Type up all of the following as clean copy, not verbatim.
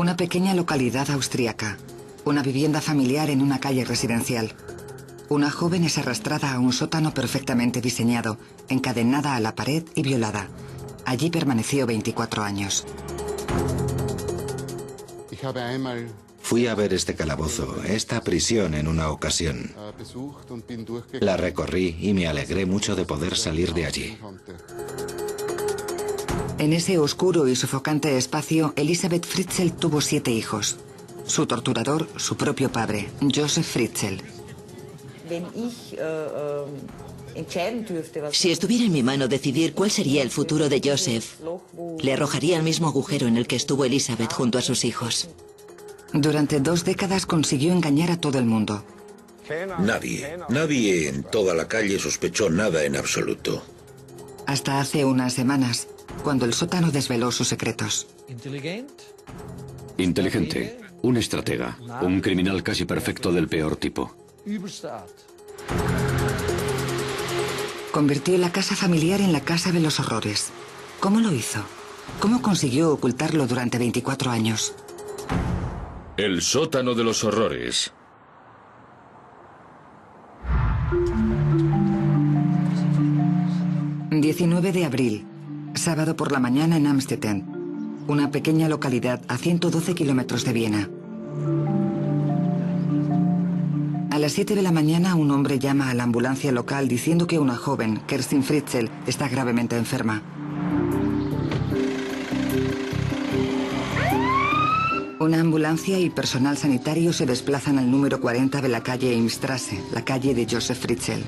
Una pequeña localidad austriaca. Una vivienda familiar en una calle residencial. Una joven es arrastrada a un sótano perfectamente diseñado, encadenada a la pared y violada. Allí permaneció 24 años. Fui a ver este calabozo, esta prisión en una ocasión. La recorrí y me alegré mucho de poder salir de allí. En ese oscuro y sofocante espacio, Elisabeth Fritzl tuvo 7 hijos. Su torturador, su propio padre, Josef Fritzl. Si estuviera en mi mano decidir cuál sería el futuro de Josef, le arrojaría al mismo agujero en el que estuvo Elisabeth junto a sus hijos. Durante 2 décadas consiguió engañar a todo el mundo. Nadie en toda la calle sospechó nada en absoluto. Hasta hace unas semanas, cuando el sótano desveló sus secretos. Inteligente, un estratega, un criminal casi perfecto del peor tipo. Convirtió la casa familiar en la casa de los horrores. ¿Cómo lo hizo? ¿Cómo consiguió ocultarlo durante 24 años? El sótano de los horrores. ...19 de abril... sábado por la mañana en Amstetten, una pequeña localidad a 112 kilómetros de Viena. A las 7 de la mañana un hombre llama a la ambulancia local diciendo que una joven, Kerstin Fritzl, está gravemente enferma. Una ambulancia y personal sanitario se desplazan al número 40 de la calle Imstrasse, la calle de Josef Fritzl.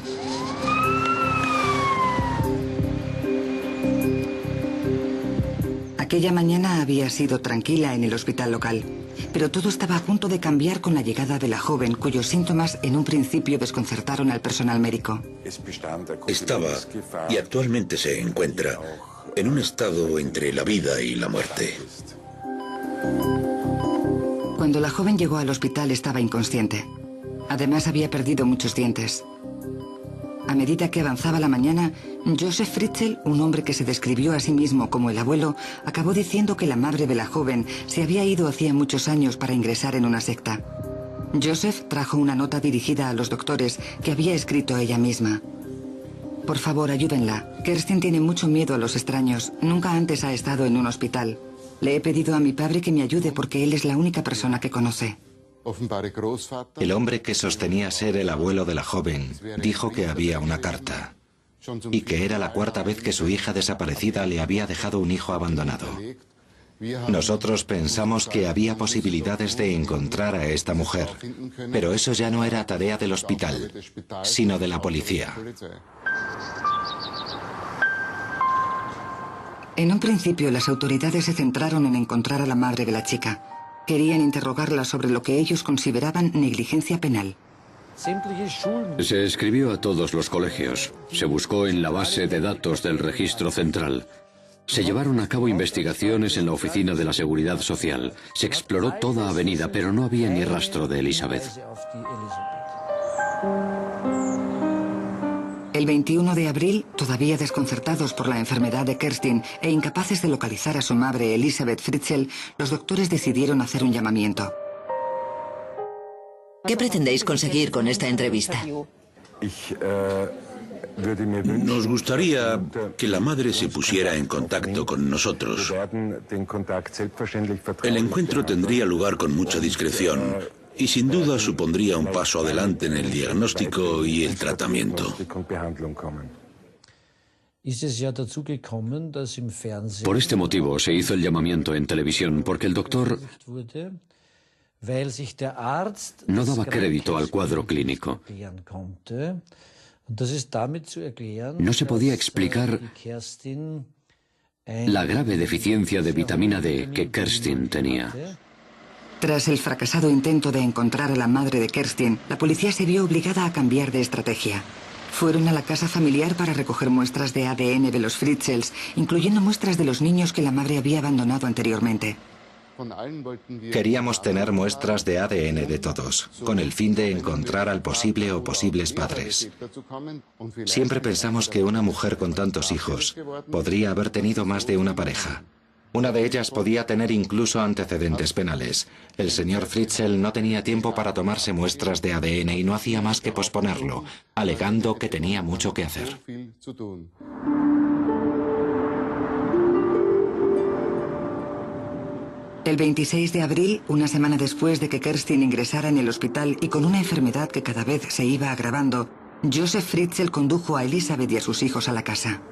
Aquella mañana había sido tranquila en el hospital local, pero todo estaba a punto de cambiar con la llegada de la joven, cuyos síntomas en un principio desconcertaron al personal médico. Estaba, y actualmente se encuentra, en un estado entre la vida y la muerte. Cuando la joven llegó al hospital estaba inconsciente. Además había perdido muchos dientes. A medida que avanzaba la mañana, Josef Fritzl, un hombre que se describió a sí mismo como el abuelo, acabó diciendo que la madre de la joven se había ido hacía muchos años para ingresar en una secta. Josef trajo una nota dirigida a los doctores que había escrito ella misma. Por favor, ayúdenla. Kerstin tiene mucho miedo a los extraños. Nunca antes ha estado en un hospital. Le he pedido a mi padre que me ayude porque él es la única persona que conoce. El hombre que sostenía ser el abuelo de la joven dijo que había una carta y que era la 4ª vez que su hija desaparecida le había dejado un hijo abandonado. Nosotros pensamos que había posibilidades de encontrar a esta mujer, pero eso ya no era tarea del hospital, sino de la policía. En un principio, las autoridades se centraron en encontrar a la madre de la chica. Querían interrogarla sobre lo que ellos consideraban negligencia penal. Se escribió a todos los colegios. Se buscó en la base de datos del registro central. Se llevaron a cabo investigaciones en la oficina de la Seguridad Social. Se exploró toda Avenida, pero no había ni rastro de Elisabeth. El 21 de abril, todavía desconcertados por la enfermedad de Kerstin e incapaces de localizar a su madre, Elisabeth Fritzl, los doctores decidieron hacer un llamamiento. ¿Qué pretendéis conseguir con esta entrevista? Nos gustaría que la madre se pusiera en contacto con nosotros. El encuentro tendría lugar con mucha discreción y sin duda supondría un paso adelante en el diagnóstico y el tratamiento. Por este motivo se hizo el llamamiento en televisión, porque el doctor no daba crédito al cuadro clínico. No se podía explicar la grave deficiencia de vitamina D que Kerstin tenía. Tras el fracasado intento de encontrar a la madre de Kerstin, la policía se vio obligada a cambiar de estrategia. Fueron a la casa familiar para recoger muestras de ADN de los Fritzls, incluyendo muestras de los niños que la madre había abandonado anteriormente. Queríamos tener muestras de ADN de todos, con el fin de encontrar al posible o posibles padres. Siempre pensamos que una mujer con tantos hijos podría haber tenido más de una pareja. Una de ellas podía tener incluso antecedentes penales. El señor Fritzl no tenía tiempo para tomarse muestras de ADN y no hacía más que posponerlo, alegando que tenía mucho que hacer. El 26 de abril, una semana después de que Kerstin ingresara en el hospital y con una enfermedad que cada vez se iba agravando, Josef Fritzl condujo a Elisabeth y a sus hijos a la casa.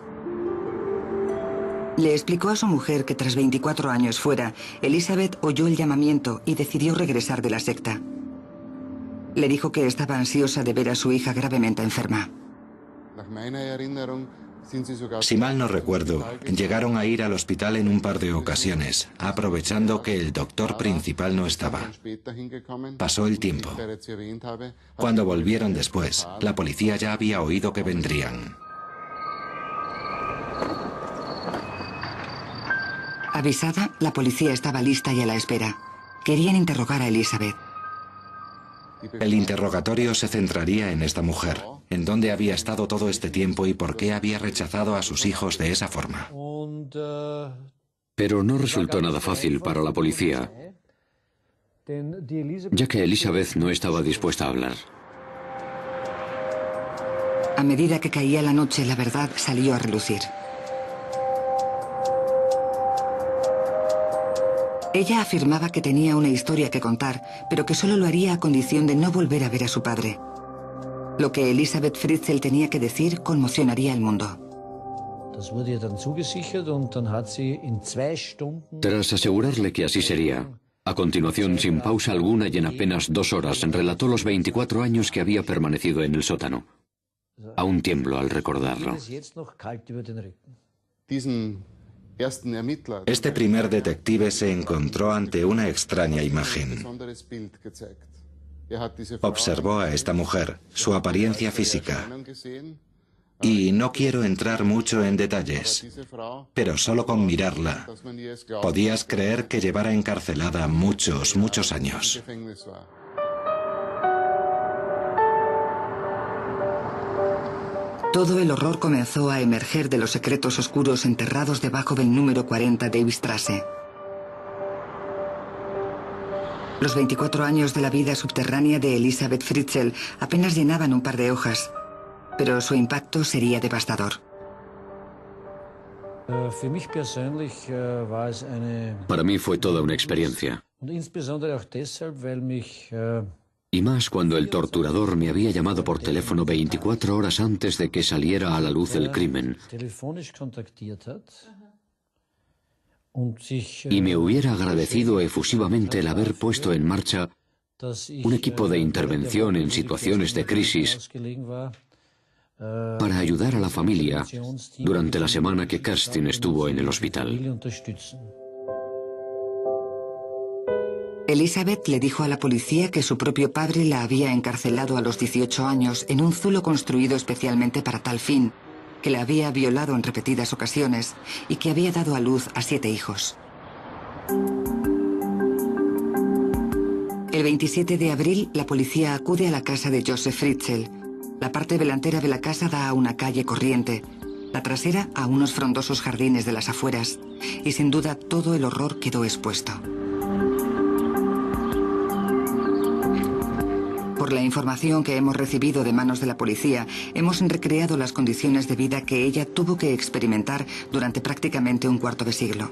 Le explicó a su mujer que tras 24 años fuera, Elisabeth oyó el llamamiento y decidió regresar de la secta. Le dijo que estaba ansiosa de ver a su hija gravemente enferma. Si mal no recuerdo, llegaron a ir al hospital en un par de ocasiones, aprovechando que el doctor principal no estaba. Pasó el tiempo. Cuando volvieron después, la policía ya había oído que vendrían. Avisada, la policía estaba lista y a la espera. Querían interrogar a Elisabeth. El interrogatorio se centraría en esta mujer, en dónde había estado todo este tiempo y por qué había rechazado a sus hijos de esa forma. Pero no resultó nada fácil para la policía, ya que Elisabeth no estaba dispuesta a hablar. A medida que caía la noche, la verdad salió a relucir. Ella afirmaba que tenía una historia que contar, pero que solo lo haría a condición de no volver a ver a su padre. Lo que Elisabeth Fritzl tenía que decir conmocionaría al mundo. Tras asegurarle que así sería, a continuación, sin pausa alguna y en apenas 2 horas, relató los 24 años que había permanecido en el sótano. Aún tiemblo al recordarlo. Este primer detective se encontró ante una extraña imagen. Observó a esta mujer, su apariencia física. Y no quiero entrar mucho en detalles, pero solo con mirarla podías creer que llevara encarcelada muchos, muchos años. Todo el horror comenzó a emerger de los secretos oscuros enterrados debajo del número 40 Davidstrasse. Los 24 años de la vida subterránea de Elisabeth Fritzl apenas llenaban un par de hojas, pero su impacto sería devastador. Para mí fue toda una experiencia. Y más cuando el torturador me había llamado por teléfono 24 horas antes de que saliera a la luz el crimen. Y me hubiera agradecido efusivamente el haber puesto en marcha un equipo de intervención en situaciones de crisis para ayudar a la familia durante la semana que Kerstin estuvo en el hospital. Elisabeth le dijo a la policía que su propio padre la había encarcelado a los 18 años en un zulo construido especialmente para tal fin, que la había violado en repetidas ocasiones y que había dado a luz a 7 hijos. El 27 de abril, la policía acude a la casa de Josef Fritzl. La parte delantera de la casa da a una calle corriente, la trasera a unos frondosos jardines de las afueras, y sin duda todo el horror quedó expuesto. Por la información que hemos recibido de manos de la policía, hemos recreado las condiciones de vida que ella tuvo que experimentar durante prácticamente un cuarto de siglo.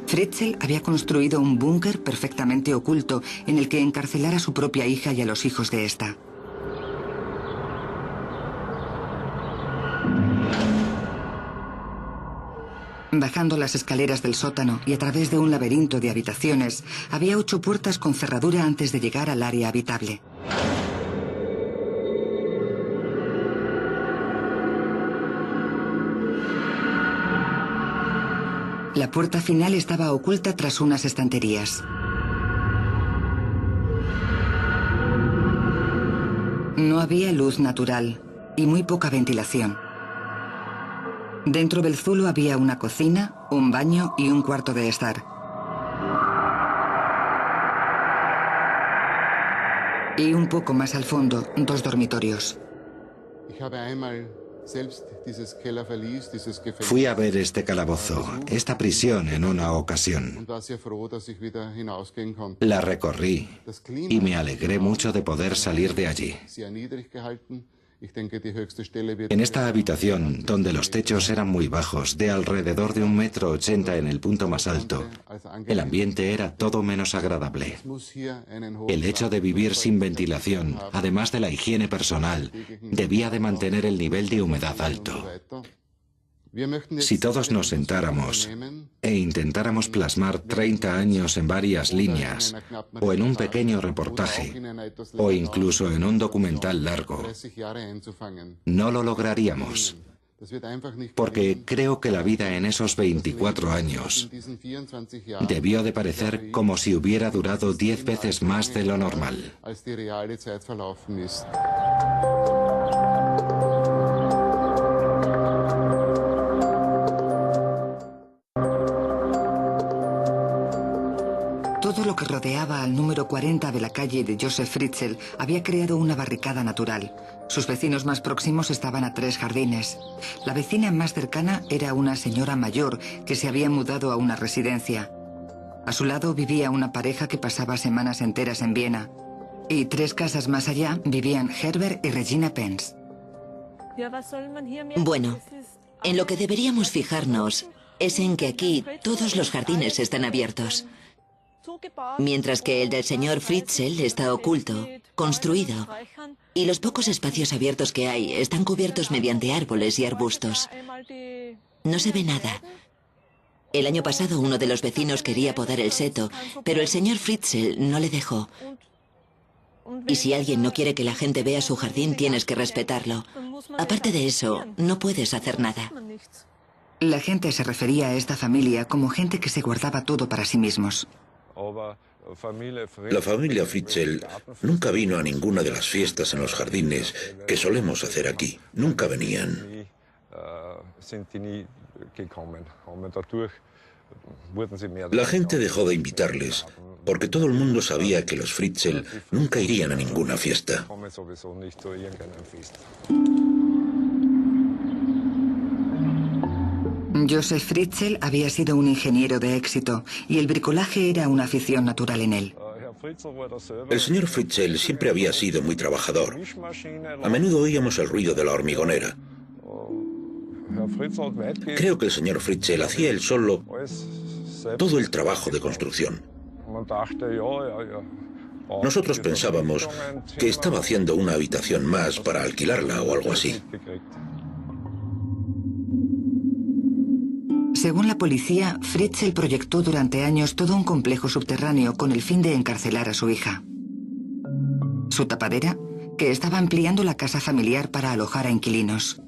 Fritzl había construido un búnker perfectamente oculto en el que encarcelar a su propia hija y a los hijos de esta. Bajando las escaleras del sótano y a través de un laberinto de habitaciones, había 8 puertas con cerradura antes de llegar al área habitable. La puerta final estaba oculta tras unas estanterías. No había luz natural y muy poca ventilación. Dentro del zulo había una cocina, un baño y un cuarto de estar. Y un poco más al fondo, 2 dormitorios. Fui a ver este calabozo, esta prisión en una ocasión. La recorrí y me alegré mucho de poder salir de allí. En esta habitación, donde los techos eran muy bajos, de alrededor de 1,80 m en el punto más alto, el ambiente era todo menos agradable. El hecho de vivir sin ventilación, además de la higiene personal, debía de mantener el nivel de humedad alto. Si todos nos sentáramos e intentáramos plasmar 30 años en varias líneas, o en un pequeño reportaje, o incluso en un documental largo, no lo lograríamos. Porque creo que la vida en esos 24 años debió de parecer como si hubiera durado 10 veces más de lo normal. Todo lo que rodeaba al número 40 de la calle de Josef Fritzl había creado una barricada natural. Sus vecinos más próximos estaban a 3 jardines. La vecina más cercana era una señora mayor que se había mudado a una residencia. A su lado vivía una pareja que pasaba semanas enteras en Viena. Y 3 casas más allá vivían Herbert y Regina Pence. Bueno, en lo que deberíamos fijarnos es en que aquí todos los jardines están abiertos. Mientras que el del señor Fritzl está oculto, construido, y los pocos espacios abiertos que hay están cubiertos mediante árboles y arbustos. No se ve nada. El año pasado uno de los vecinos quería podar el seto, pero el señor Fritzl no le dejó. Y si alguien no quiere que la gente vea su jardín, tienes que respetarlo. Aparte de eso, no puedes hacer nada. La gente se refería a esta familia como gente que se guardaba todo para sí mismos. La familia Fritzl nunca vino a ninguna de las fiestas en los jardines que solemos hacer aquí. Nunca venían. La gente dejó de invitarles porque todo el mundo sabía que los Fritzl nunca irían a ninguna fiesta. Josef Fritzl había sido un ingeniero de éxito y el bricolaje era una afición natural en él. El señor Fritzl siempre había sido muy trabajador. A menudo oíamos el ruido de la hormigonera. Creo que el señor Fritzl hacía él solo todo el trabajo de construcción. Nosotros pensábamos que estaba haciendo una habitación más para alquilarla o algo así. Según la policía, Fritzl proyectó durante años todo un complejo subterráneo con el fin de encarcelar a su hija. Su tapadera, que estaba ampliando la casa familiar para alojar a inquilinos.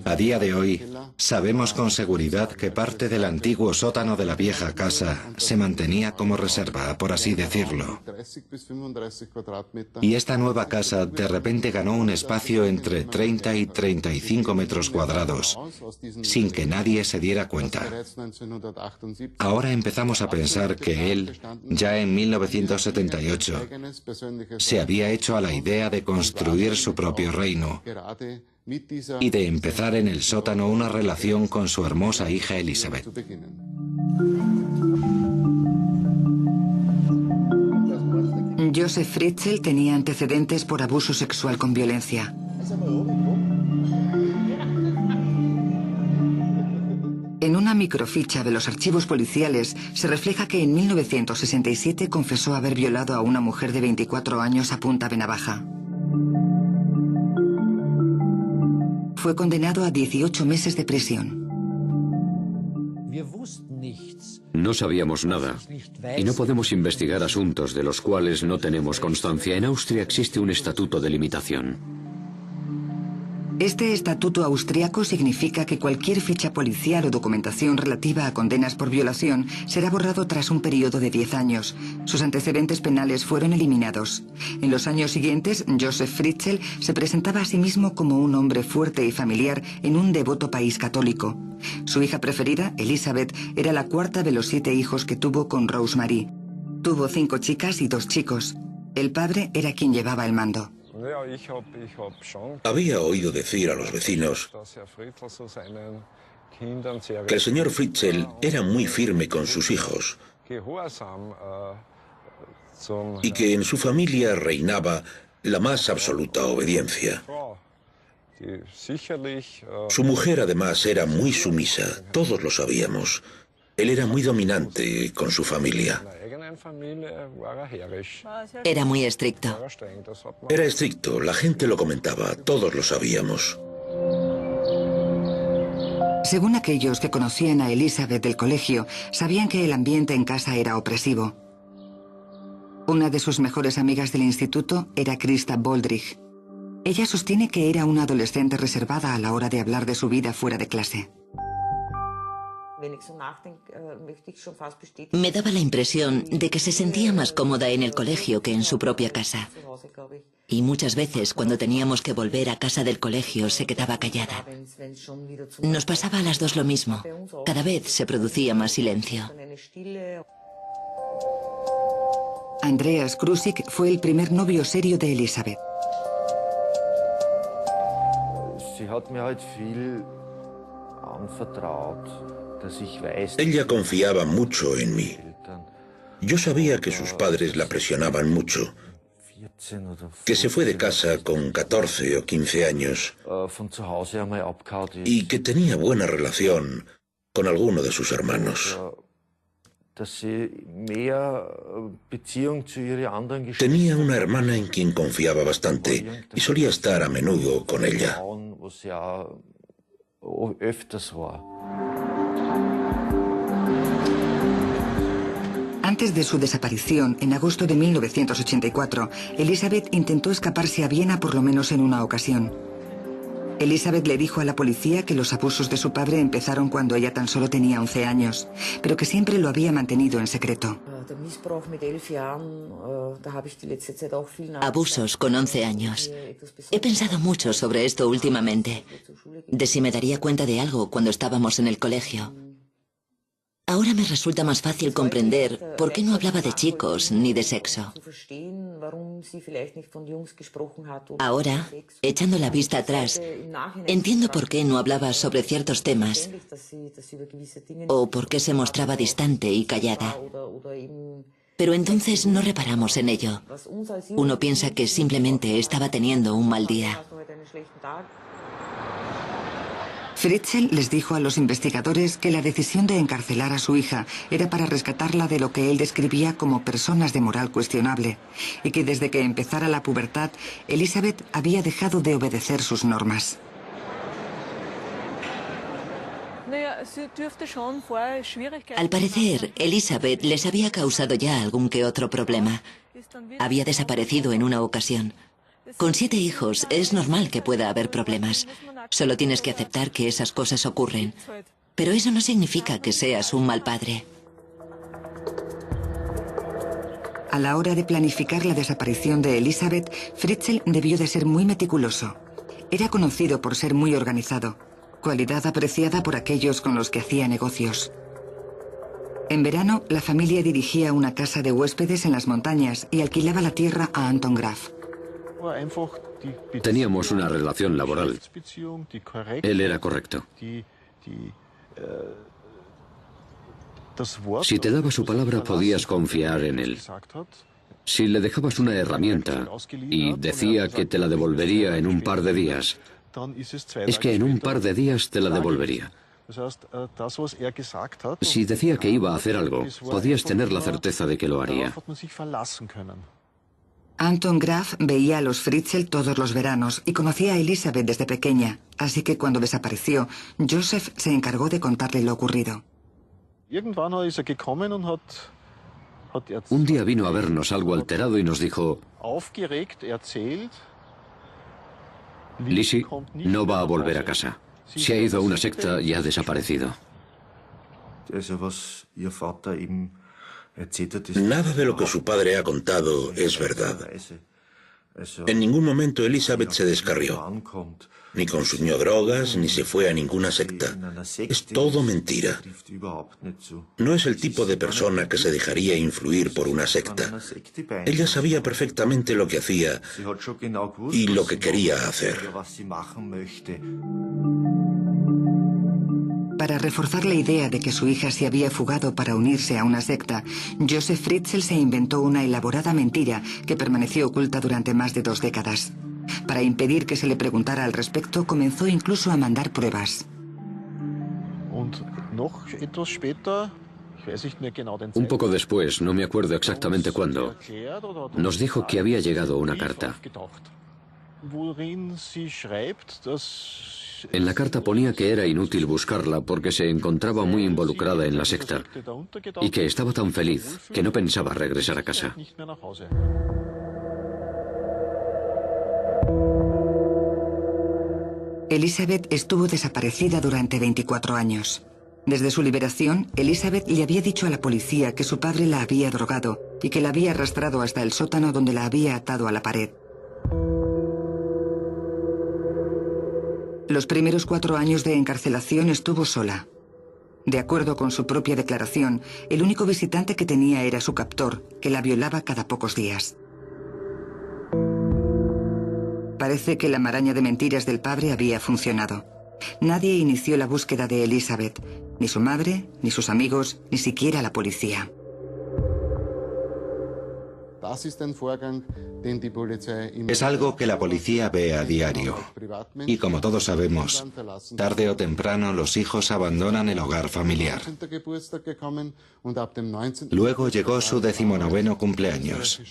A día de hoy, sabemos con seguridad que parte del antiguo sótano de la vieja casa se mantenía como reserva, por así decirlo. Y esta nueva casa de repente ganó un espacio entre 30 y 35 metros cuadrados, sin que nadie se diera cuenta. Ahora empezamos a pensar que él, ya en 1978, se había hecho a la idea de construir su propio reino y de empezar en el sótano una relación con su hermosa hija Elisabeth. Josef Fritzl tenía antecedentes por abuso sexual con violencia. En una microficha de los archivos policiales se refleja que en 1967 confesó haber violado a una mujer de 24 años a punta de navaja. Fue condenado a 18 meses de prisión. No sabíamos nada y no podemos investigar asuntos de los cuales no tenemos constancia. En Austria existe un estatuto de limitación. Este estatuto austriaco significa que cualquier ficha policial o documentación relativa a condenas por violación será borrado tras un periodo de 10 años. Sus antecedentes penales fueron eliminados. En los años siguientes, Josef Fritzl se presentaba a sí mismo como un hombre fuerte y familiar en un devoto país católico. Su hija preferida, Elisabeth, era la cuarta de los 7 hijos que tuvo con Rosemarie. Tuvo 5 chicas y 2 chicos. El padre era quien llevaba el mando. Había oído decir a los vecinos que el señor Fritzl era muy firme con sus hijos y que en su familia reinaba la más absoluta obediencia. Su mujer además era muy sumisa, todos lo sabíamos. Él era muy dominante con su familia. Era muy estricto. Era estricto, la gente lo comentaba, todos lo sabíamos. Según aquellos que conocían a Elizabeth del colegio, sabían que el ambiente en casa era opresivo. Una de sus mejores amigas del instituto era Krista Boldrich. Ella sostiene que era una adolescente reservada a la hora de hablar de su vida fuera de clase. Me daba la impresión de que se sentía más cómoda en el colegio que en su propia casa. Y muchas veces, cuando teníamos que volver a casa del colegio, se quedaba callada. Nos pasaba a las dos lo mismo. Cada vez se producía más silencio. Andreas Krusik fue el primer novio serio de Elizabeth. Ella confiaba mucho en mí. Yo sabía que sus padres la presionaban mucho, que se fue de casa con 14 o 15 años y que tenía buena relación con alguno de sus hermanos. Tenía una hermana en quien confiaba bastante y solía estar a menudo con ella. Antes de su desaparición, en agosto de 1984, Elizabeth intentó escaparse a Viena por lo menos en una ocasión. Elizabeth le dijo a la policía que los abusos de su padre empezaron cuando ella tan solo tenía 11 años, pero que siempre lo había mantenido en secreto. Abusos con 11 años. He pensado mucho sobre esto últimamente, de si me daría cuenta de algo cuando estábamos en el colegio. Ahora me resulta más fácil comprender por qué no hablaba de chicos ni de sexo. Ahora, echando la vista atrás, entiendo por qué no hablaba sobre ciertos temas o por qué se mostraba distante y callada. Pero entonces no reparamos en ello. Uno piensa que simplemente estaba teniendo un mal día. Fritzl les dijo a los investigadores que la decisión de encarcelar a su hija era para rescatarla de lo que él describía como personas de moral cuestionable, y que desde que empezara la pubertad, Elizabeth había dejado de obedecer sus normas. Al parecer, Elizabeth les había causado ya algún que otro problema. Había desaparecido en una ocasión. Con 7 hijos es normal que pueda haber problemas. Solo tienes que aceptar que esas cosas ocurren. Pero eso no significa que seas un mal padre. A la hora de planificar la desaparición de Elizabeth, Fritzl debió de ser muy meticuloso. Era conocido por ser muy organizado, cualidad apreciada por aquellos con los que hacía negocios. En verano, la familia dirigía una casa de huéspedes en las montañas y alquilaba la tierra a Anton Graf. Teníamos una relación laboral. Él era correcto. Si te daba su palabra, podías confiar en él. Si le dejabas una herramienta y decía que te la devolvería en un par de días, es que en un par de días te la devolvería. Si decía que iba a hacer algo, podías tener la certeza de que lo haría. Anton Graf veía a los Fritzl todos los veranos y conocía a Elizabeth desde pequeña, así que cuando desapareció, Joseph se encargó de contarle lo ocurrido. Un día vino a vernos algo alterado y nos dijo: Lizzie no va a volver a casa. Se ha ido a una secta y ha desaparecido. Nada de lo que su padre ha contado es verdad. En ningún momento Elizabeth se descarrió. Ni consumió drogas, ni se fue a ninguna secta. Es todo mentira. No es el tipo de persona que se dejaría influir por una secta. Ella sabía perfectamente lo que hacía y lo que quería hacer. Para reforzar la idea de que su hija se había fugado para unirse a una secta, Joseph Fritzl se inventó una elaborada mentira que permaneció oculta durante más de 2 décadas. Para impedir que se le preguntara al respecto, comenzó incluso a mandar pruebas. Un poco después, no me acuerdo exactamente cuándo, nos dijo que había llegado una carta. En la carta ponía que era inútil buscarla porque se encontraba muy involucrada en la secta y que estaba tan feliz que no pensaba regresar a casa. Elizabeth estuvo desaparecida durante 24 años. Desde su liberación, Elizabeth le había dicho a la policía que su padre la había drogado y que la había arrastrado hasta el sótano donde la había atado a la pared. Los primeros 4 años de encarcelación estuvo sola. De acuerdo con su propia declaración, el único visitante que tenía era su captor, que la violaba cada pocos días. Parece que la maraña de mentiras del padre había funcionado. Nadie inició la búsqueda de Elizabeth, ni su madre, ni sus amigos, ni siquiera la policía. Es algo que la policía ve a diario. Y como todos sabemos, tarde o temprano los hijos abandonan el hogar familiar. Luego llegó su 19º cumpleaños.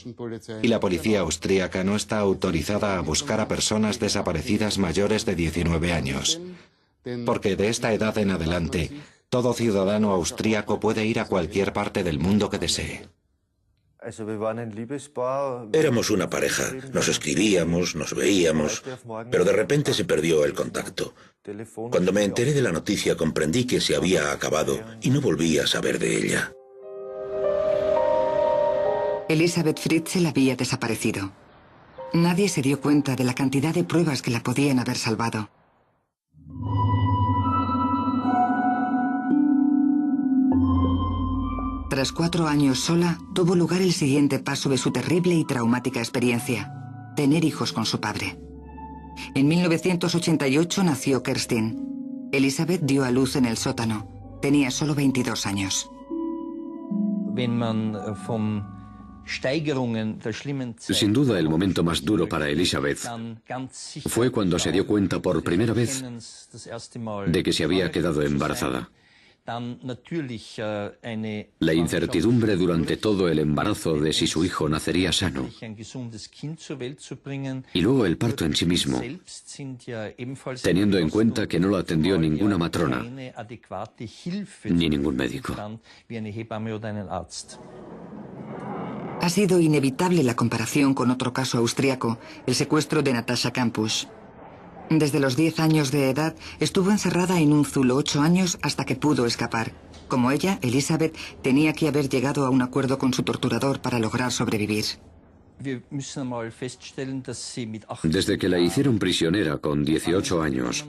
Y la policía austríaca no está autorizada a buscar a personas desaparecidas mayores de 19 años. Porque de esta edad en adelante, todo ciudadano austríaco puede ir a cualquier parte del mundo que desee. Éramos una pareja, nos escribíamos, nos veíamos, pero de repente se perdió el contacto. Cuando me enteré de la noticia comprendí que se había acabado y no volví a saber de ella. Elizabeth Fritzl había desaparecido. Nadie se dio cuenta de la cantidad de pruebas que la podían haber salvado. Tras 4 años sola, tuvo lugar el siguiente paso de su terrible y traumática experiencia: tener hijos con su padre. En 1988 nació Kerstin. Elizabeth dio a luz en el sótano. Tenía solo 22 años. Sin duda, el momento más duro para Elizabeth fue cuando se dio cuenta por primera vez de que se había quedado embarazada. La incertidumbre durante todo el embarazo de si su hijo nacería sano. Y luego el parto en sí mismo, teniendo en cuenta que no lo atendió ninguna matrona, ni ningún médico. Ha sido inevitable la comparación con otro caso austriaco, el secuestro de Natascha Kampusch. Desde los 10 años de edad estuvo encerrada en un zulo 8 años hasta que pudo escapar. Como ella, Elizabeth tenía que haber llegado a un acuerdo con su torturador para lograr sobrevivir. Desde que la hicieron prisionera con 18 años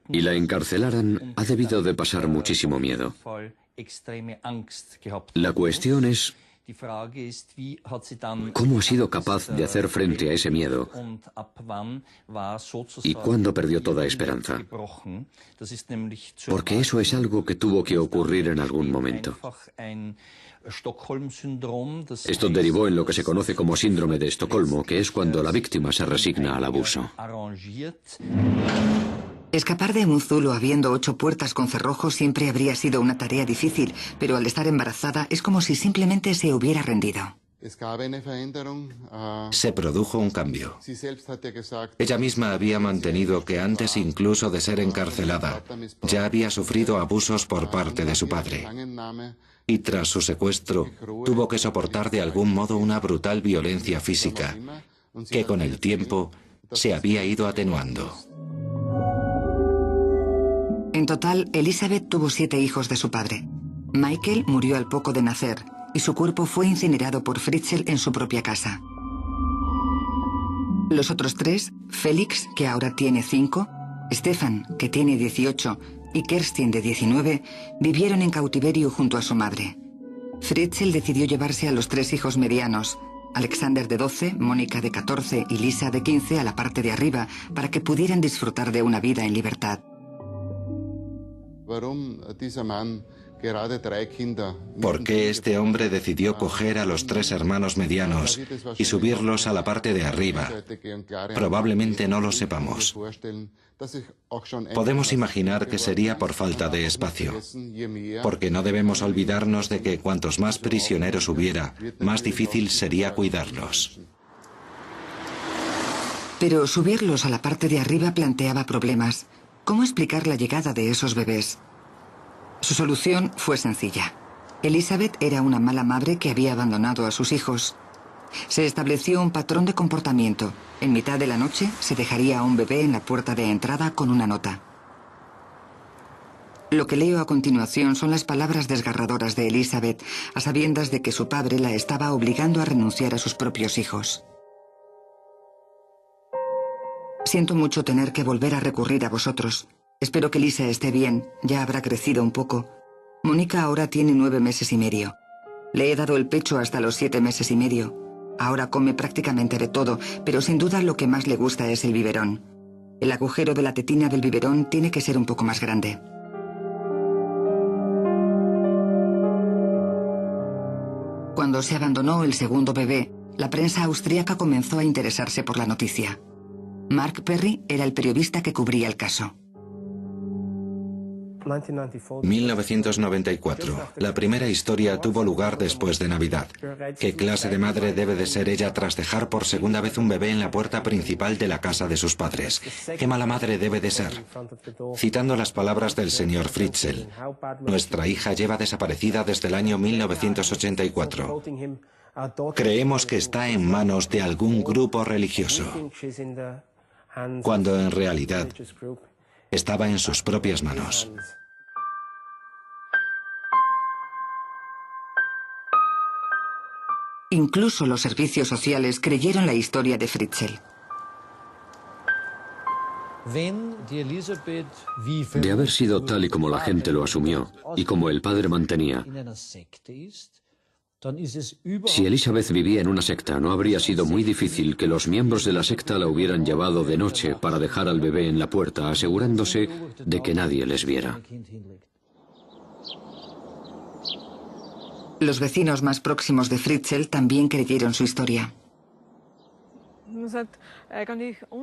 y la encarcelaran, ha debido de pasar muchísimo miedo. La cuestión es: ¿cómo ha sido capaz de hacer frente a ese miedo? ¿Y cuándo perdió toda esperanza? Porque eso es algo que tuvo que ocurrir en algún momento. Esto derivó en lo que se conoce como síndrome de Estocolmo, que es cuando la víctima se resigna al abuso. Escapar de un zulo habiendo 8 puertas con cerrojos siempre habría sido una tarea difícil, pero al estar embarazada es como si simplemente se hubiera rendido. Se produjo un cambio. Ella misma había mantenido que antes incluso de ser encarcelada, ya había sufrido abusos por parte de su padre. Y tras su secuestro, tuvo que soportar de algún modo una brutal violencia física, que con el tiempo se había ido atenuando. En total, Elizabeth tuvo 7 hijos de su padre. Michael murió al poco de nacer y su cuerpo fue incinerado por Fritzl en su propia casa. Los otros 3, Félix, que ahora tiene 5, Stefan, que tiene 18, y Kerstin, de 19, vivieron en cautiverio junto a su madre. Fritzl decidió llevarse a los 3 hijos medianos, Alexander de 12, Mónica de 14 y Lisa de 15 a la parte de arriba, para que pudieran disfrutar de una vida en libertad. ¿Por qué este hombre decidió coger a los 3 hermanos medianos y subirlos a la parte de arriba? Probablemente no lo sepamos. Podemos imaginar que sería por falta de espacio, porque no debemos olvidarnos de que cuantos más prisioneros hubiera, más difícil sería cuidarlos. Pero subirlos a la parte de arriba planteaba problemas. ¿Cómo explicar la llegada de esos bebés? Su solución fue sencilla. Elizabeth era una mala madre que había abandonado a sus hijos. Se estableció un patrón de comportamiento. En mitad de la noche se dejaría a un bebé en la puerta de entrada con una nota. Lo que leo a continuación son las palabras desgarradoras de Elizabeth, a sabiendas de que su padre la estaba obligando a renunciar a sus propios hijos. Siento mucho tener que volver a recurrir a vosotros. Espero que Lisa esté bien, ya habrá crecido un poco. Mónica ahora tiene 9 meses y medio. Le he dado el pecho hasta los 7 meses y medio. Ahora come prácticamente de todo, pero sin duda lo que más le gusta es el biberón. El agujero de la tetina del biberón tiene que ser un poco más grande. Cuando se abandonó el segundo bebé, la prensa austríaca comenzó a interesarse por la noticia. Mark Perry era el periodista que cubría el caso. 1994. La primera historia tuvo lugar después de Navidad. ¿Qué clase de madre debe de ser ella tras dejar por segunda vez un bebé en la puerta principal de la casa de sus padres? ¿Qué mala madre debe de ser? Citando las palabras del señor Fritzl, nuestra hija lleva desaparecida desde el año 1984. Creemos que está en manos de algún grupo religioso, cuando en realidad estaba en sus propias manos. Incluso los servicios sociales creyeron la historia de Fritzl. De haber sido tal y como la gente lo asumió, y como el padre mantenía, si Elizabeth vivía en una secta, no habría sido muy difícil que los miembros de la secta la hubieran llevado de noche para dejar al bebé en la puerta, asegurándose de que nadie les viera. Los vecinos más próximos de Fritzl también creyeron su historia.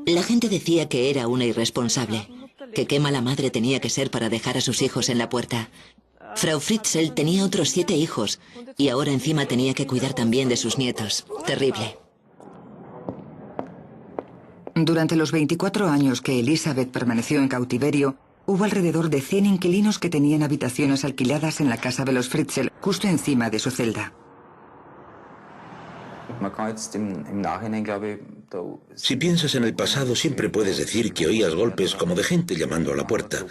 La gente decía que era una irresponsable, que qué mala madre tenía que ser para dejar a sus hijos en la puerta. Frau Fritzl tenía otros 7 hijos y ahora encima tenía que cuidar también de sus nietos. Terrible. Durante los 24 años que Elizabeth permaneció en cautiverio, hubo alrededor de 100 inquilinos que tenían habitaciones alquiladas en la casa de los Fritzl, justo encima de su celda. Si piensas en el pasado, siempre puedes decir que oías golpes como de gente llamando a la puerta.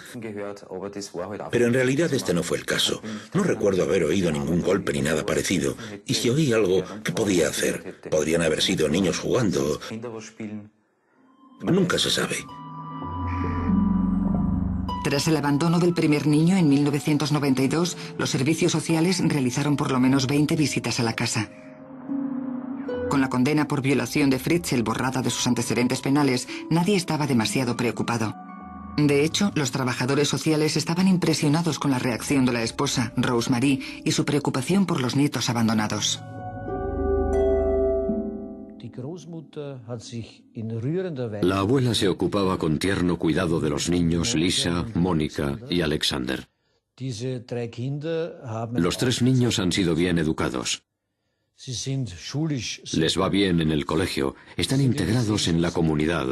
Pero en realidad este no fue el caso. No recuerdo haber oído ningún golpe ni nada parecido. Y si oí algo, ¿qué podía hacer? Podrían haber sido niños jugando. Nunca se sabe. Tras el abandono del primer niño en 1992, los servicios sociales realizaron por lo menos 20 visitas a la casa. Con la condena por violación de Fritzl borrada de sus antecedentes penales, nadie estaba demasiado preocupado. De hecho, los trabajadores sociales estaban impresionados con la reacción de la esposa, Rosemarie, y su preocupación por los nietos abandonados. La abuela se ocupaba con tierno cuidado de los niños Lisa, Mónica y Alexander. Los 3 niños han sido bien educados. Les va bien en el colegio, están integrados en la comunidad.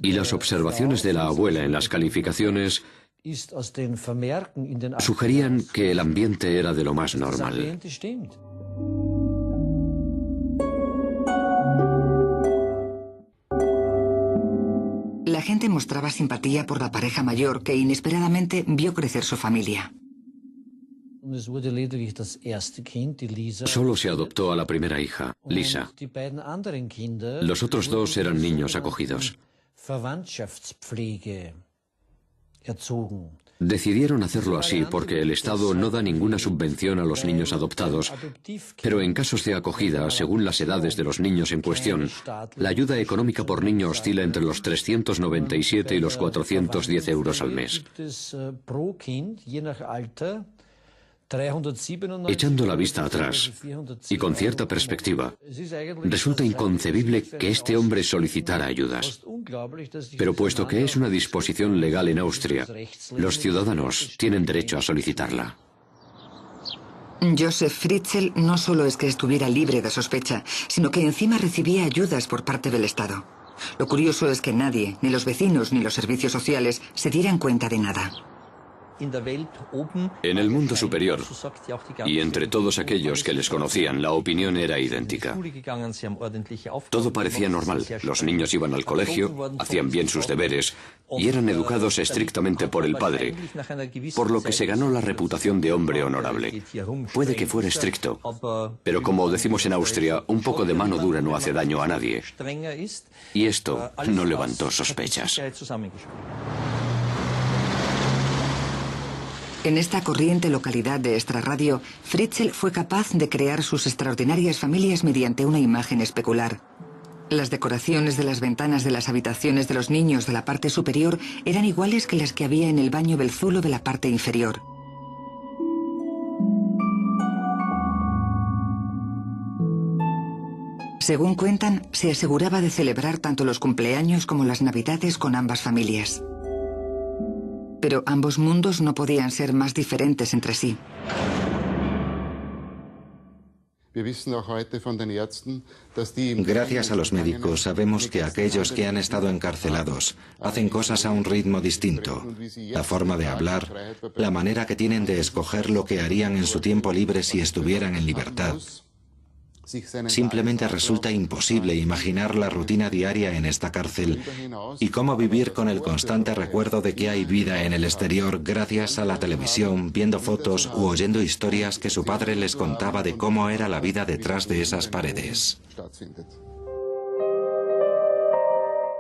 Y las observaciones de la abuela en las calificaciones sugerían que el ambiente era de lo más normal. La gente mostraba simpatía por la pareja mayor que inesperadamente vio crecer su familia. Solo se adoptó a la primera hija, Lisa. Los otros dos eran niños acogidos. Decidieron hacerlo así porque el Estado no da ninguna subvención a los niños adoptados, pero en casos de acogida, según las edades de los niños en cuestión, la ayuda económica por niño oscila entre los 397 y los 410 euros al mes. Echando la vista atrás, y con cierta perspectiva, resulta inconcebible que este hombre solicitara ayudas. Pero puesto que es una disposición legal en Austria, los ciudadanos tienen derecho a solicitarla. Josef Fritzl no solo es que estuviera libre de sospecha, sino que encima recibía ayudas por parte del Estado. Lo curioso es que nadie, ni los vecinos ni los servicios sociales, se dieran cuenta de nada. En el mundo superior, y entre todos aquellos que les conocían, la opinión era idéntica. Todo parecía normal. Los niños iban al colegio, hacían bien sus deberes y eran educados estrictamente por el padre, por lo que se ganó la reputación de hombre honorable. Puede que fuera estricto, pero como decimos en Austria, un poco de mano dura no hace daño a nadie. Y esto no levantó sospechas. En esta corriente localidad de extrarradio, Fritzl fue capaz de crear sus extraordinarias familias mediante una imagen especular. Las decoraciones de las ventanas de las habitaciones de los niños de la parte superior eran iguales que las que había en el baño Belzulo de la parte inferior. Según cuentan, se aseguraba de celebrar tanto los cumpleaños como las Navidades con ambas familias. Pero ambos mundos no podían ser más diferentes entre sí. Gracias a los médicos sabemos que aquellos que han estado encarcelados hacen cosas a un ritmo distinto. La forma de hablar, la manera que tienen de escoger lo que harían en su tiempo libre si estuvieran en libertad. Simplemente resulta imposible imaginar la rutina diaria en esta cárcel y cómo vivir con el constante recuerdo de que hay vida en el exterior gracias a la televisión, viendo fotos u oyendo historias que su padre les contaba de cómo era la vida detrás de esas paredes.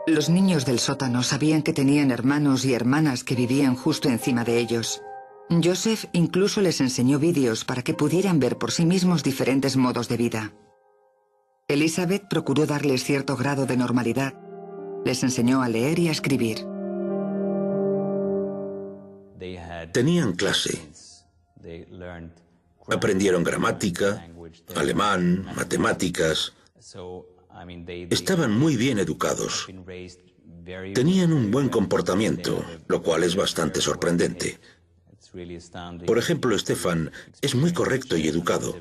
Los niños del sótano sabían que tenían hermanos y hermanas que vivían justo encima de ellos. Josef incluso les enseñó vídeos para que pudieran ver por sí mismos diferentes modos de vida. Elisabeth procuró darles cierto grado de normalidad. Les enseñó a leer y a escribir. Tenían clase. Aprendieron gramática, alemán, matemáticas. Estaban muy bien educados. Tenían un buen comportamiento, lo cual es bastante sorprendente. Por ejemplo, Stefan es muy correcto y educado,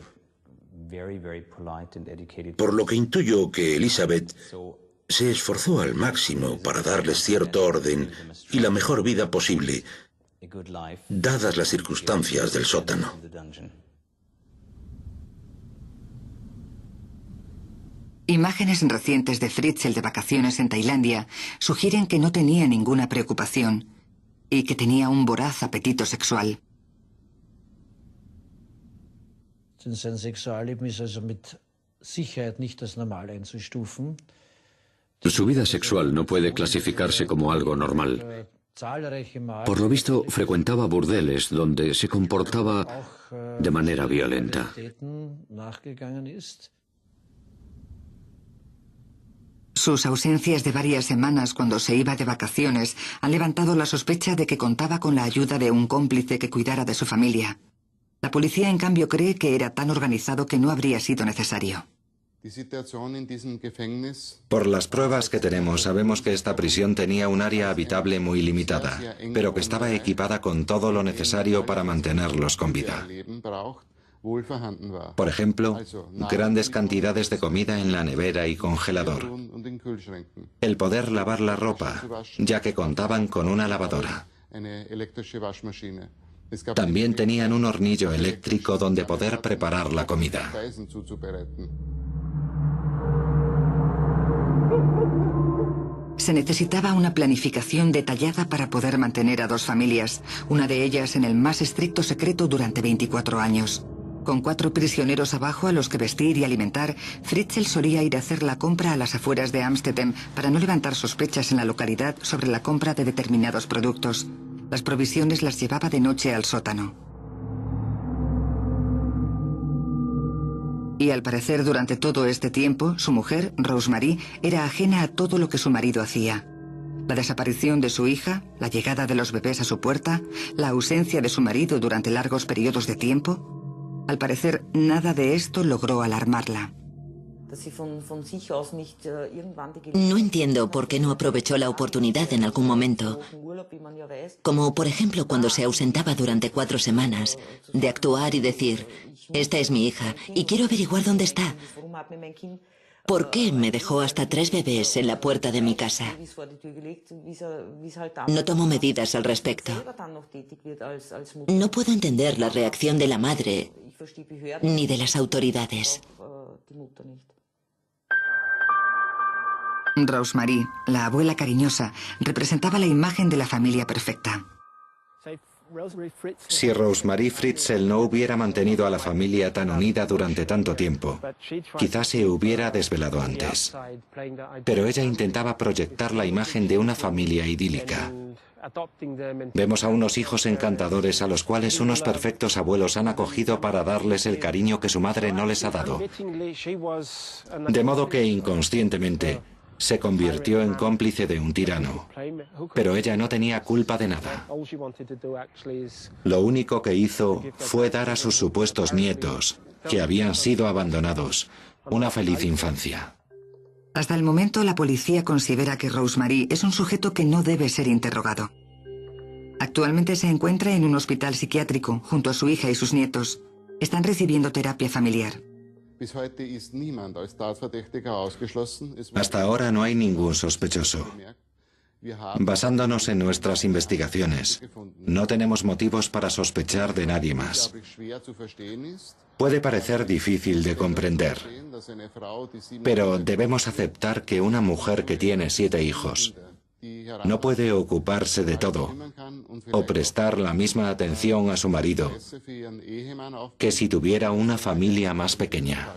por lo que intuyo que Elisabeth se esforzó al máximo para darles cierto orden y la mejor vida posible, dadas las circunstancias del sótano. Imágenes recientes de Fritzl de vacaciones en Tailandia sugieren que no tenía ninguna preocupación y que tenía un voraz apetito sexual. Su vida sexual no puede clasificarse como algo normal. Por lo visto, frecuentaba burdeles donde se comportaba de manera violenta. Sus ausencias de varias semanas cuando se iba de vacaciones han levantado la sospecha de que contaba con la ayuda de un cómplice que cuidara de su familia. La policía, en cambio, cree que era tan organizado que no habría sido necesario. Por las pruebas que tenemos, sabemos que esta prisión tenía un área habitable muy limitada, pero que estaba equipada con todo lo necesario para mantenerlos con vida. Por ejemplo, grandes cantidades de comida en la nevera y congelador. El poder lavar la ropa, ya que contaban con una lavadora. También tenían un hornillo eléctrico donde poder preparar la comida. Se necesitaba una planificación detallada para poder mantener a dos familias, una de ellas en el más estricto secreto durante 24 años. Con 4 prisioneros abajo a los que vestir y alimentar, Fritzl solía ir a hacer la compra a las afueras de Amstetten para no levantar sospechas en la localidad sobre la compra de determinados productos. Las provisiones las llevaba de noche al sótano. Y al parecer durante todo este tiempo, su mujer, Rosemary, era ajena a todo lo que su marido hacía. La desaparición de su hija, la llegada de los bebés a su puerta, la ausencia de su marido durante largos periodos de tiempo. Al parecer, nada de esto logró alarmarla. No entiendo por qué no aprovechó la oportunidad en algún momento, como por ejemplo cuando se ausentaba durante 4 semanas, de actuar y decir, esta es mi hija y quiero averiguar dónde está. ¿Por qué me dejó hasta 3 bebés en la puerta de mi casa? No tomó medidas al respecto. No puedo entender la reacción de la madre ni de las autoridades. Rosemary, la abuela cariñosa, representaba la imagen de la familia perfecta. Si Rosemary Fritzl no hubiera mantenido a la familia tan unida durante tanto tiempo, quizás se hubiera desvelado antes. Pero ella intentaba proyectar la imagen de una familia idílica. Vemos a unos hijos encantadores a los cuales unos perfectos abuelos han acogido para darles el cariño que su madre no les ha dado. De modo que inconscientemente se convirtió en cómplice de un tirano. Pero ella no tenía culpa de nada. Lo único que hizo fue dar a sus supuestos nietos, que habían sido abandonados, una feliz infancia. Hasta el momento, la policía considera que Rosemary es un sujeto que no debe ser interrogado. Actualmente se encuentra en un hospital psiquiátrico junto a su hija y sus nietos. Están recibiendo terapia familiar. Hasta ahora no hay ningún sospechoso. Basándonos en nuestras investigaciones, no tenemos motivos para sospechar de nadie más. Puede parecer difícil de comprender, pero debemos aceptar que una mujer que tiene 7 hijos no puede ocuparse de todo o prestar la misma atención a su marido que si tuviera una familia más pequeña.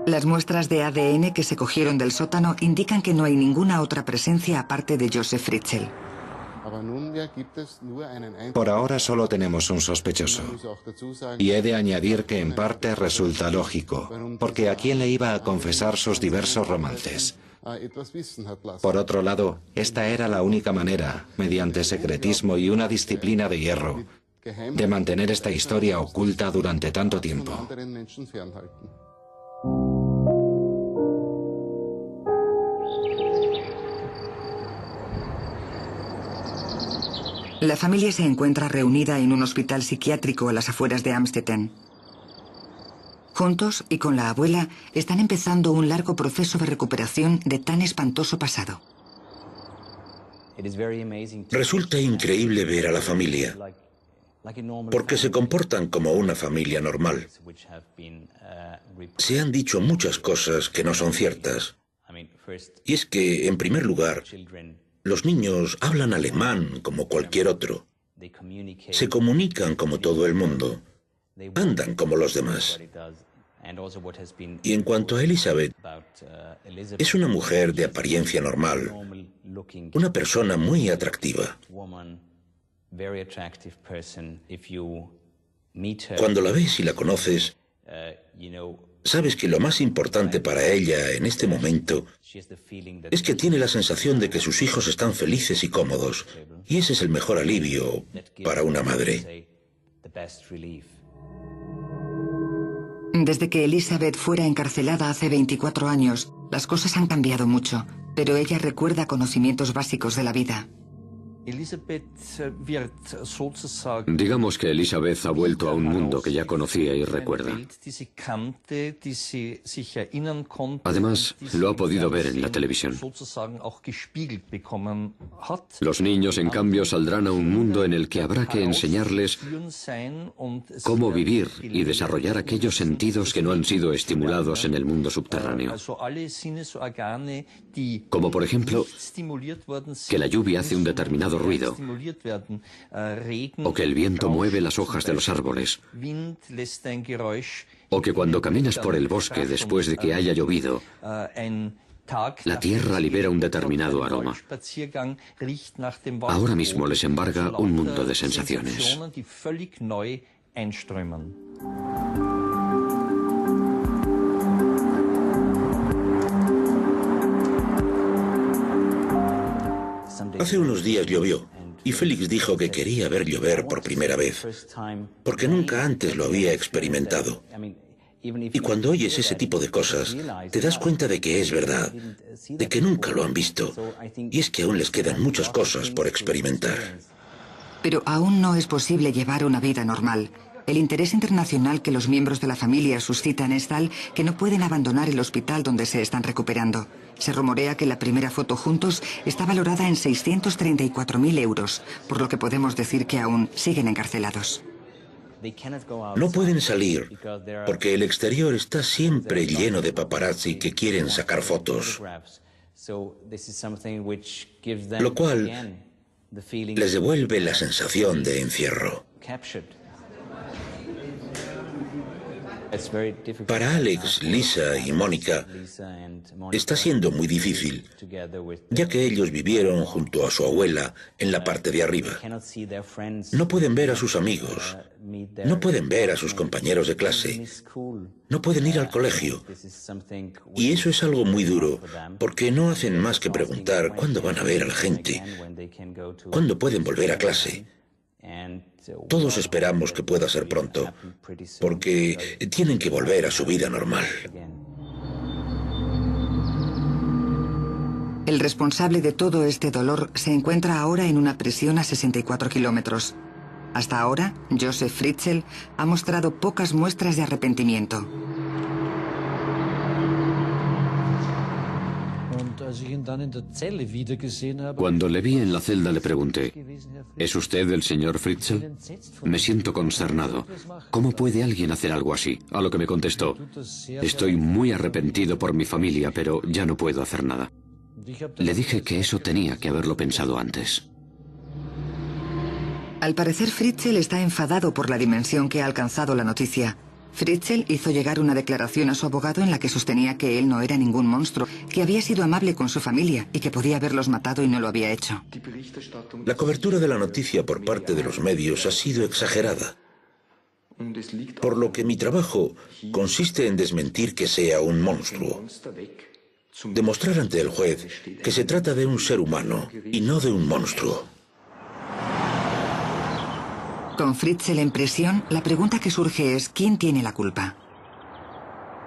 Las muestras de ADN que se cogieron del sótano indican que no hay ninguna otra presencia aparte de Joseph Fritzl. Por ahora solo tenemos un sospechoso. Y he de añadir que en parte resulta lógico, porque ¿a quién le iba a confesar sus diversos romances? Por otro lado, esta era la única manera, mediante secretismo y una disciplina de hierro, de mantener esta historia oculta durante tanto tiempo. La familia se encuentra reunida en un hospital psiquiátrico a las afueras de Amstetten. Juntos y con la abuela están empezando un largo proceso de recuperación de tan espantoso pasado. Resulta increíble ver a la familia, porque se comportan como una familia normal. Se han dicho muchas cosas que no son ciertas. Y es que, en primer lugar, los niños hablan alemán como cualquier otro. Se comunican como todo el mundo. Andan como los demás. Y en cuanto a Elizabeth, es una mujer de apariencia normal, una persona muy atractiva. Cuando la ves y la conoces, sabes que lo más importante para ella en este momento es que tiene la sensación de que sus hijos están felices y cómodos, y ese es el mejor alivio para una madre. Desde que Elizabeth fuera encarcelada hace 24 años, las cosas han cambiado mucho, pero ella recuerda conocimientos básicos de la vida. Digamos que Elizabeth ha vuelto a un mundo que ya conocía y recuerda. Además, lo ha podido ver en la televisión. Los niños, en cambio, saldrán a un mundo en el que habrá que enseñarles cómo vivir y desarrollar aquellos sentidos que no han sido estimulados en el mundo subterráneo. Como por ejemplo, que la lluvia hace un determinado ruido, o que el viento mueve las hojas de los árboles, o que cuando caminas por el bosque después de que haya llovido, la tierra libera un determinado aroma. Ahora mismo les embarga un mundo de sensaciones. Hace unos días llovió y Félix dijo que quería ver llover por primera vez, porque nunca antes lo había experimentado. Y cuando oyes ese tipo de cosas, te das cuenta de que es verdad, de que nunca lo han visto, y es que aún les quedan muchas cosas por experimentar. Pero aún no es posible llevar una vida normal. El interés internacional que los miembros de la familia suscitan es tal que no pueden abandonar el hospital donde se están recuperando. Se rumorea que la primera foto juntos está valorada en 634.000 euros, por lo que podemos decir que aún siguen encarcelados. No pueden salir porque el exterior está siempre lleno de paparazzi que quieren sacar fotos, lo cual les devuelve la sensación de encierro. Para Alex, Lisa y Mónica está siendo muy difícil, ya que ellos vivieron junto a su abuela en la parte de arriba. No pueden ver a sus amigos, no pueden ver a sus compañeros de clase, no pueden ir al colegio. Y eso es algo muy duro, porque no hacen más que preguntar cuándo van a ver a la gente, cuándo pueden volver a clase. Todos esperamos que pueda ser pronto, porque tienen que volver a su vida normal. El responsable de todo este dolor se encuentra ahora en una prisión a 64 kilómetros. Hasta ahora, Josef Fritzl ha mostrado pocas muestras de arrepentimiento. Cuando le vi en la celda le pregunté, ¿es usted el señor Fritzl? Me siento consternado. ¿Cómo puede alguien hacer algo así? A lo que me contestó, estoy muy arrepentido por mi familia, pero ya no puedo hacer nada. Le dije que eso tenía que haberlo pensado antes. Al parecer, Fritzl está enfadado por la dimensión que ha alcanzado la noticia. Fritzl hizo llegar una declaración a su abogado en la que sostenía que él no era ningún monstruo, que había sido amable con su familia y que podía haberlos matado y no lo había hecho. La cobertura de la noticia por parte de los medios ha sido exagerada, por lo que mi trabajo consiste en desmentir que sea un monstruo. Demostrar ante el juez que se trata de un ser humano y no de un monstruo. Con Fritzl en prisión, la pregunta que surge es ¿quién tiene la culpa?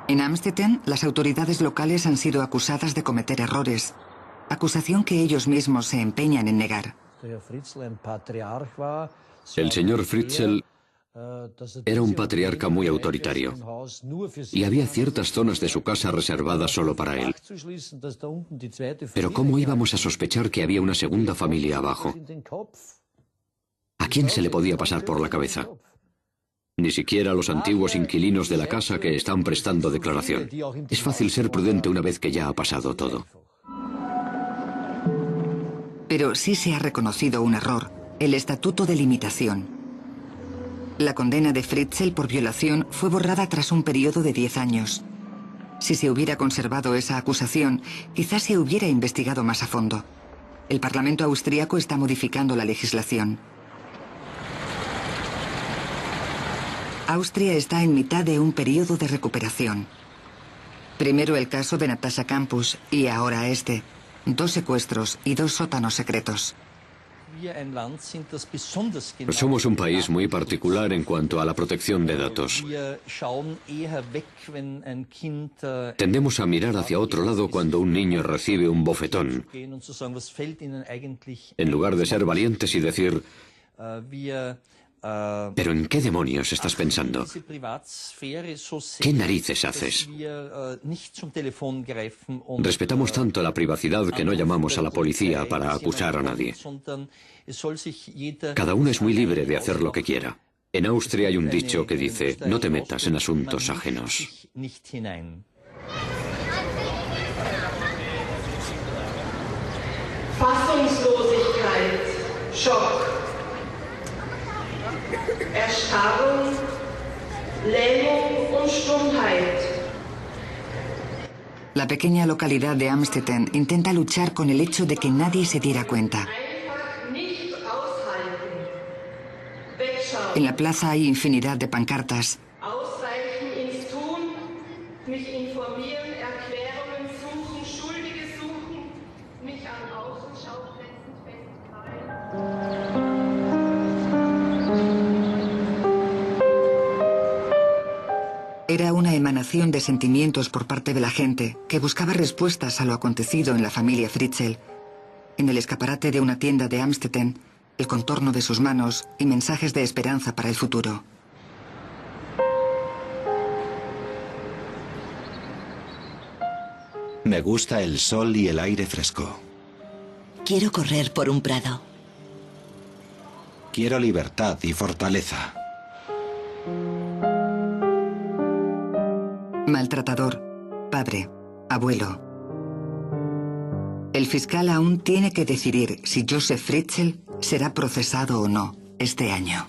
En Amstetten, las autoridades locales han sido acusadas de cometer errores, acusación que ellos mismos se empeñan en negar. El señor Fritzl era un patriarca muy autoritario y había ciertas zonas de su casa reservadas solo para él. Pero ¿cómo íbamos a sospechar que había una segunda familia abajo? ¿A quién se le podía pasar por la cabeza? Ni siquiera a los antiguos inquilinos de la casa que están prestando declaración. Es fácil ser prudente una vez que ya ha pasado todo. Pero sí se ha reconocido un error, el Estatuto de Limitación. La condena de Fritzl por violación fue borrada tras un periodo de 10 años. Si se hubiera conservado esa acusación, quizás se hubiera investigado más a fondo. El Parlamento austríaco está modificando la legislación. Austria está en mitad de un periodo de recuperación. Primero el caso de Natascha Kampusch y ahora este. 2 secuestros y 2 sótanos secretos. Somos un país muy particular en cuanto a la protección de datos. Tendemos a mirar hacia otro lado cuando un niño recibe un bofetón, en lugar de ser valientes y decir: ¿pero en qué demonios estás pensando? ¿Qué narices haces? Respetamos tanto la privacidad que no llamamos a la policía para acusar a nadie. Cada uno es muy libre de hacer lo que quiera. En Austria hay un dicho que dice: no te metas en asuntos ajenos. Fassungslosigkeit, Schock, Erstarrung, Lähmung und Stummheit. La pequeña localidad de Amstetten intenta luchar con el hecho de que nadie se diera cuenta. En la plaza hay infinidad de pancartas. Era una emanación de sentimientos por parte de la gente que buscaba respuestas a lo acontecido en la familia Fritzl. En el escaparate de una tienda de Amstetten, el contorno de sus manos y mensajes de esperanza para el futuro. Me gusta el sol y el aire fresco. Quiero correr por un prado. Quiero libertad y fortaleza. Maltratador, padre, abuelo. El fiscal aún tiene que decidir si Josef Fritzl será procesado o no este año.